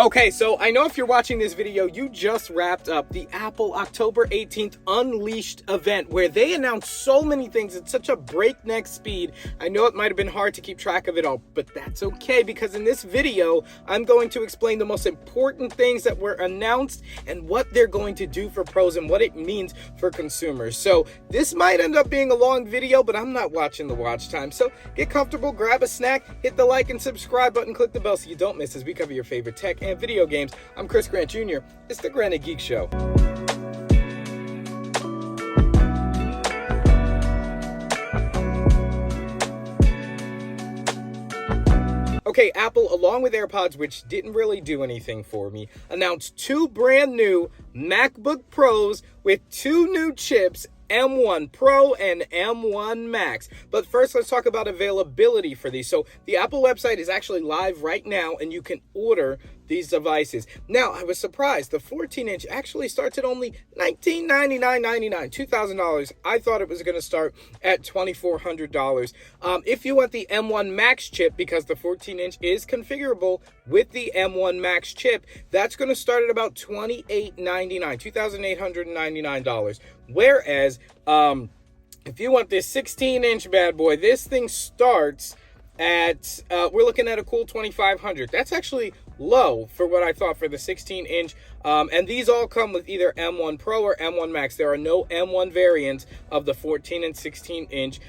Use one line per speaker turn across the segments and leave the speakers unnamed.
Okay, so I know if you're watching this video, you just wrapped up the Apple October 18th Unleashed event where they announced so many things at such a breakneck speed. I know it might have been hard to keep track of it all, but that's okay because in this video, I'm going to explain the most important things that were announced and what they're going to do for pros and what it means for consumers. So this might end up being a long video, but I'm not watching the watch time. So get comfortable, grab a snack, hit the like and subscribe button, click the bell so you don't miss as we cover your favorite tech and video games. I'm Chris Grant Jr. It's the Granted Geek Show. Okay, Apple, along with AirPods, which didn't really do anything for me, announced two brand new MacBook Pros with two new chips, M1 Pro and M1 Max. But first, let's talk about availability for these. So the Apple website is actually live right now, and you can order these devices. Now, I was surprised. The 14-inch actually starts at only $1999.99, $2,000. I thought it was going to start at $2,400. If you want the M1 Max chip, because the 14-inch is configurable with the M1 Max chip, that's going to start at about $2,899, $2,899. Whereas, if you want this 16-inch bad boy, this thing starts at, we're looking at a cool $2,500. That's actually low for what I thought for the 16-inch. And these all come with either M1 Pro or M1 Max. There are no M1 variants of the 14 and 16-inch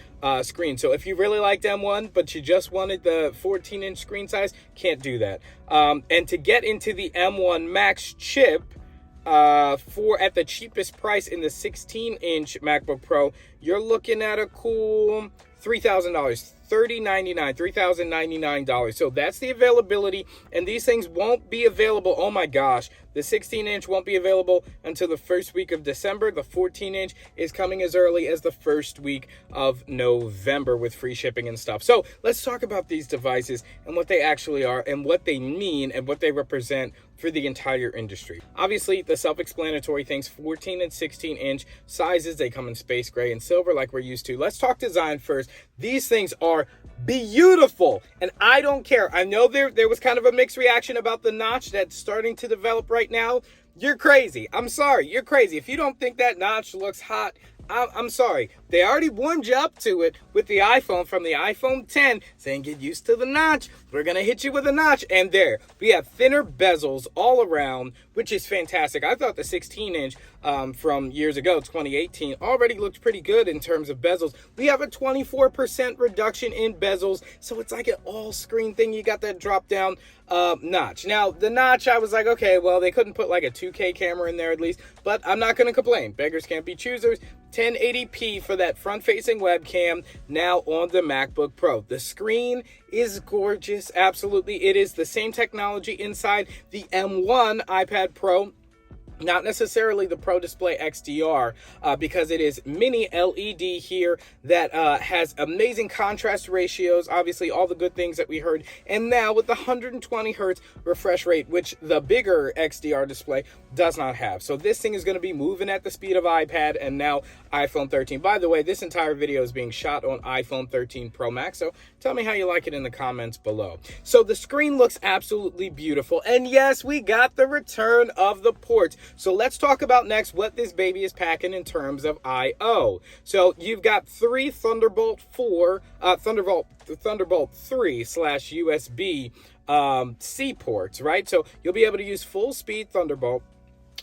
screen. So if you really liked M1, but you just wanted the 14-inch screen size, can't do that. And to get into the M1 Max chip, at the cheapest price in the 16-inch MacBook Pro, you're looking at a cool $3,000, $3,099. So that's the availability, and these things won't be available. Oh my gosh, the 16-inch won't be available until the first week of December. The 14-inch is coming as early as the first week of November with free shipping and stuff. So let's talk about these devices and what they actually are and what they mean and what they represent for the entire industry. Obviously, the self-explanatory things, 14 and 16-inch sizes, they come in space gray and silver like we're used to. Let's talk design first. These things are beautiful, and I don't care. I know there was kind of a mixed reaction about the notch that's starting to develop right now. You're crazy. I'm sorry. You're crazy. If you don't think that notch looks hot, I'm sorry. They already warmed you up to it with the iPhone from the iPhone 10, saying get used to the notch. We're going to hit you with a notch. And there, we have thinner bezels all around, which is fantastic. I thought the 16-inch from years ago, 2018, already looked pretty good in terms of bezels. We have a 24% reduction in bezels, so it's like an all-screen thing. You got that drop-down notch. Now, the notch, I was like, okay, well, they couldn't put like a 2K camera in there at least, but I'm not going to complain. Beggars can't be choosers. 1080p for that front-facing webcam now on the MacBook Pro. The screen is gorgeous. Absolutely. It is the same technology inside the M1 iPad Pro. Not necessarily the Pro Display XDR, because it is mini LED here that has amazing contrast ratios, obviously all the good things that we heard, and now with the 120 hertz refresh rate, which the bigger XDR display does not have. So this thing is going to be moving at the speed of iPad and now iPhone 13. By the way, this entire video is being shot on iPhone 13 Pro Max, so tell me how you like it in the comments below. So the screen looks absolutely beautiful, and yes, we got the return of the ports. So let's talk about next what this baby is packing in terms of I/O. So you've got three Thunderbolt 3 / USB C ports, right? So you'll be able to use full speed Thunderbolt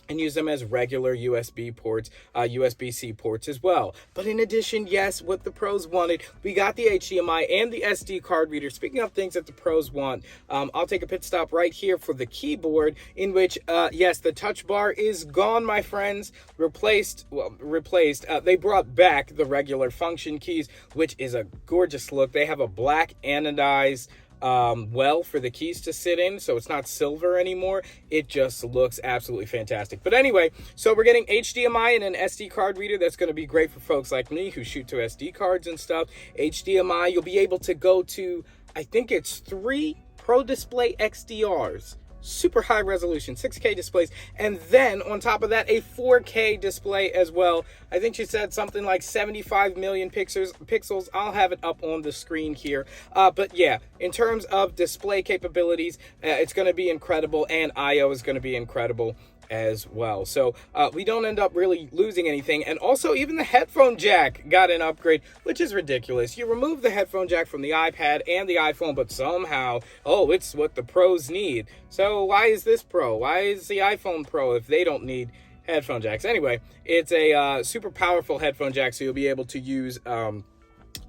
and use them as regular USB ports, USB-C ports as well. But in addition, yes, what the pros wanted, we got the HDMI and the SD card reader. Speaking of things that the pros want, I'll take a pit stop right here for the keyboard, in which, yes, the touch bar is gone, my friends. Replaced. They brought back the regular function keys, which is a gorgeous look. They have a black anodized well for the keys to sit in, so it's not silver anymore. It just looks absolutely fantastic. But anyway, so we're getting HDMI and an SD card reader. That's going to be great for folks like me who shoot to SD cards and stuff. HDMI, you'll be able to go to, I think it's 3 Pro Display XDRs super high resolution 6K displays, and then on top of that a 4K display as well. I think she said something like 75 million pixels. I'll have it up on the screen here, but yeah, in terms of display capabilities, it's going to be incredible, and I/O is going to be incredible as well. So we don't end up really losing anything. And also, even the headphone jack got an upgrade, which is ridiculous. You remove the headphone jack from the iPad and the iPhone, but somehow, oh, it's what the pros need. So why is this Pro? Why is the iPhone Pro if they don't need headphone jacks? Anyway, it's a super powerful headphone jack, so you'll be able to use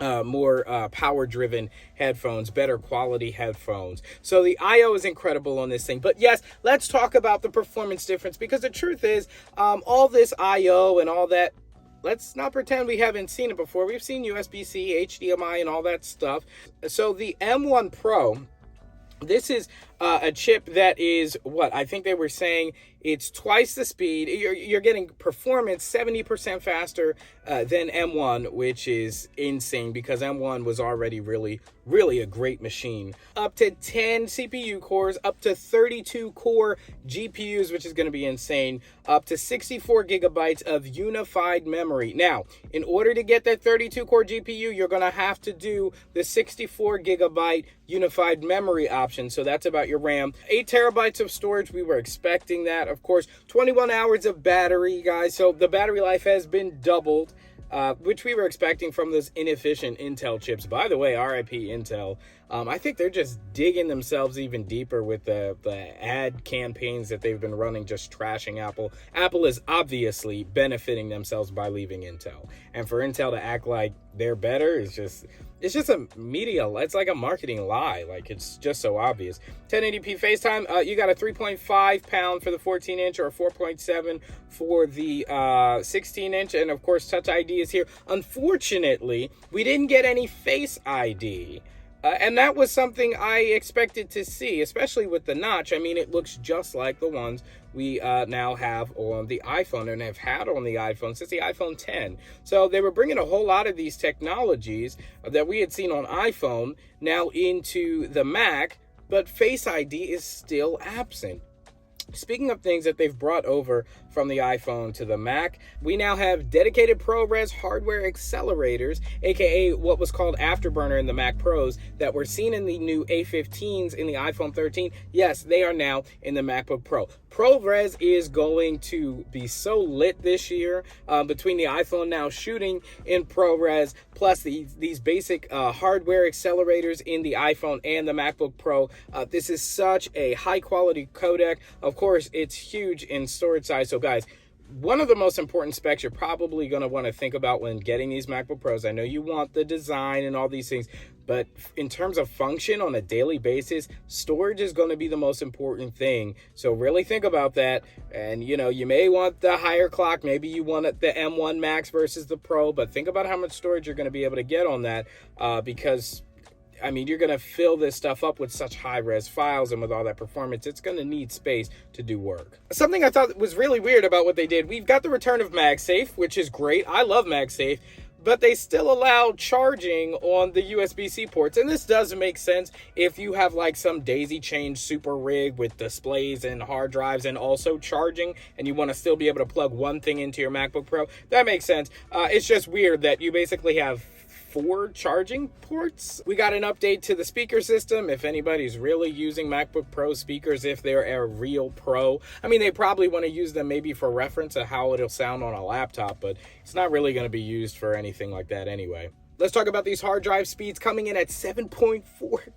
more power-driven headphones, better quality headphones. So the I/O is incredible on this thing. But yes, let's talk about the performance difference, because the truth is, all this I/O and all that, let's not pretend we haven't seen it before. We've seen USB-C, HDMI, and all that stuff. So the M1 Pro, this is a chip that is, what, I think they were saying it's twice the speed. You're getting performance 70% faster than M1, which is insane, because M1 was already really a great machine. Up to 10 CPU cores, up to 32 core GPUs, which is going to be insane, up to 64 gigabytes of unified memory. Now, in order to get that 32 core GPU, you're going to have to do the 64 gigabyte unified memory option. So that's about your RAM. 8 terabytes of storage. We were expecting that, of course. 21 hours of battery, guys. So the battery life has been doubled, which we were expecting from those inefficient Intel chips. By the way, RIP Intel. I think they're just digging themselves even deeper with the ad campaigns that they've been running, just trashing Apple. Apple is obviously benefiting themselves by leaving Intel. And for Intel to act like they're better is just... it's just a media, it's like a marketing lie. Like, it's just so obvious. 1080p FaceTime, you got a 3.5 pound for the 14-inch or a 4.7 for the 16-inch. And, of course, Touch ID is here. Unfortunately, we didn't get any Face ID. And that was something I expected to see, especially with the notch. I mean, it looks just like the ones we now have on the iPhone and have had on the iPhone since the iPhone 10. So they were bringing a whole lot of these technologies that we had seen on iPhone now into the Mac, but Face ID is still absent. Speaking of things that they've brought over from the iPhone to the Mac, we now have dedicated ProRes hardware accelerators, aka what was called Afterburner in the Mac Pros, that were seen in the new A15s in the iPhone 13. Yes, they are now in the MacBook Pro. ProRes is going to be so lit this year, between the iPhone now shooting in ProRes, plus these basic hardware accelerators in the iPhone and the MacBook Pro. This is such a high quality codec. Of course, it's huge in storage size. So guys, one of the most important specs you're probably going to want to think about when getting these MacBook Pros, I know you want the design and all these things, but in terms of function on a daily basis, storage is going to be the most important thing. So really think about that. And, you know, you may want the higher clock. Maybe you want the M1 Max versus the Pro, but think about how much storage you're going to be able to get on that, because I mean, you're going to fill this stuff up with such high-res files, and with all that performance, it's going to need space to do work. Something I thought was really weird about what they did, we've got the return of MagSafe, which is great. I love MagSafe, but they still allow charging on the USB-C ports. And this does make sense if you have like some daisy-chained super rig with displays and hard drives and also charging, and you want to still be able to plug one thing into your MacBook Pro. That makes sense. It's just weird that you basically have 4 charging ports. We got an update to the speaker system. If anybody's really using MacBook Pro speakers, if they're a real pro, I mean, they probably want to use them maybe for reference of how it'll sound on a laptop, but it's not really going to be used for anything like that anyway. Let's talk about these hard drive speeds coming in at 7.4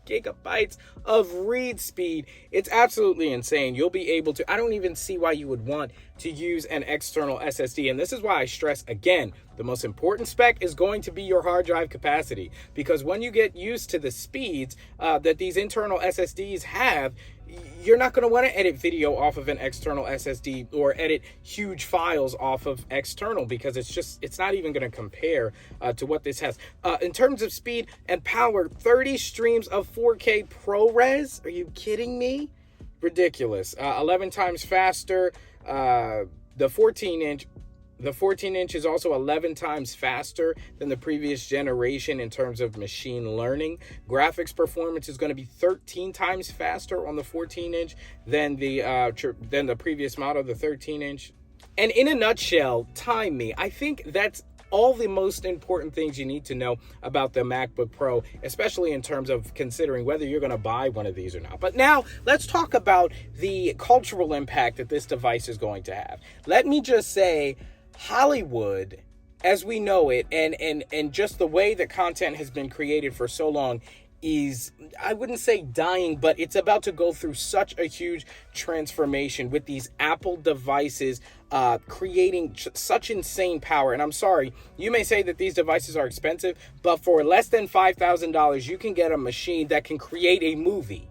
gigabytes of read speed. It's absolutely insane. You'll be able to, I don't even see why you would want to use an external SSD. And this is why I stress again, the most important spec is going to be your hard drive capacity. Because when you get used to the speeds that these internal SSDs have, you're not going to want to edit video off of an external SSD or edit huge files off of external, because it's not even going to compare to what this has. In terms of speed and power, 30 streams of 4K ProRes. Are you kidding me? Ridiculous. 11 times faster. The 14-inch The 14-inch is also 11 times faster than the previous generation in terms of machine learning. Graphics performance is going to be 13 times faster on the 14-inch than the previous model, the 13-inch. And in a nutshell, time me. I think that's all the most important things you need to know about the MacBook Pro, especially in terms of considering whether you're going to buy one of these or not. But now let's talk about the cultural impact that this device is going to have. Let me just say, Hollywood, as we know it, and just the way that content has been created for so long is, I wouldn't say dying, but it's about to go through such a huge transformation with these Apple devices creating such insane power. And I'm sorry, you may say that these devices are expensive, but for less than $5,000, you can get a machine that can create a movie.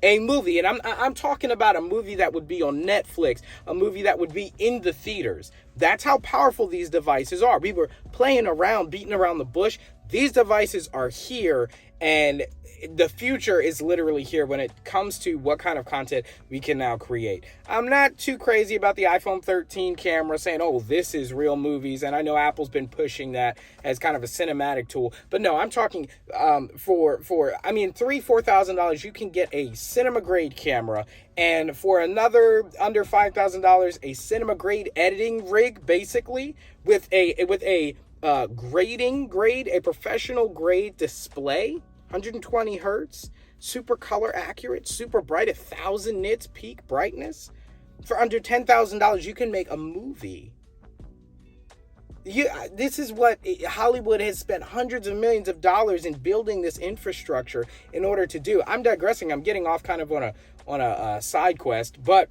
And I'm talking about a movie that would be on Netflix, a movie that would be in the theaters. That's how powerful these devices are. We were playing around, beating around the bush. These devices are here, and the future is literally here when it comes to what kind of content we can now create. I'm not too crazy about the iPhone 13 camera saying, oh, this is real movies. And I know Apple's been pushing that as kind of a cinematic tool. But no, I'm talking for $3,000-$4,000, you can get a cinema grade camera. And for another under $5,000, a cinema grade editing rig, basically, with a grading grade, a professional grade display, 120 hertz, super color accurate, super bright, 1,000 nits peak brightness. For under $10,000, you can make a movie. This is what Hollywood has spent hundreds of millions of dollars in building this infrastructure in order to do. I'm digressing. I'm getting off kind of on a side quest, but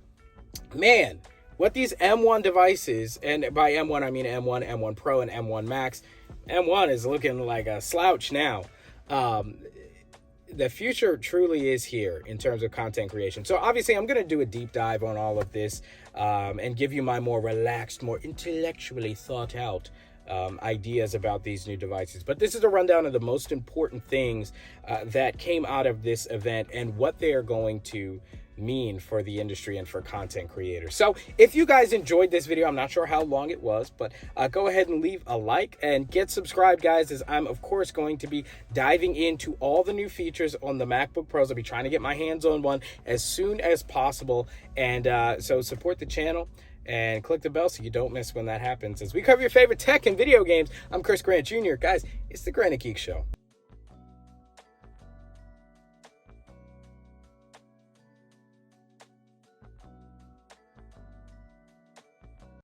man, what these M1 devices, and by M1 I mean M1, M1 Pro, and M1 Max. M1 is looking like a slouch now. The future truly is here in terms of content creation. So obviously I'm going to do a deep dive on all of this and give you my more relaxed, more intellectually thought out ideas about these new devices. But this is a rundown of the most important things that came out of this event and what they are going to mean for the industry and for content creators. So if you guys enjoyed this video, I'm not sure how long it was, but go ahead and leave a like and get subscribed, guys, as I'm of course going to be diving into all the new features on the MacBook Pros. I'll be trying to get my hands on one as soon as possible, and so support the channel and click the bell so you don't miss when that happens as we cover your favorite tech and video games. I'm Chris Grant Jr. Guys, it's the Granite Geek Show.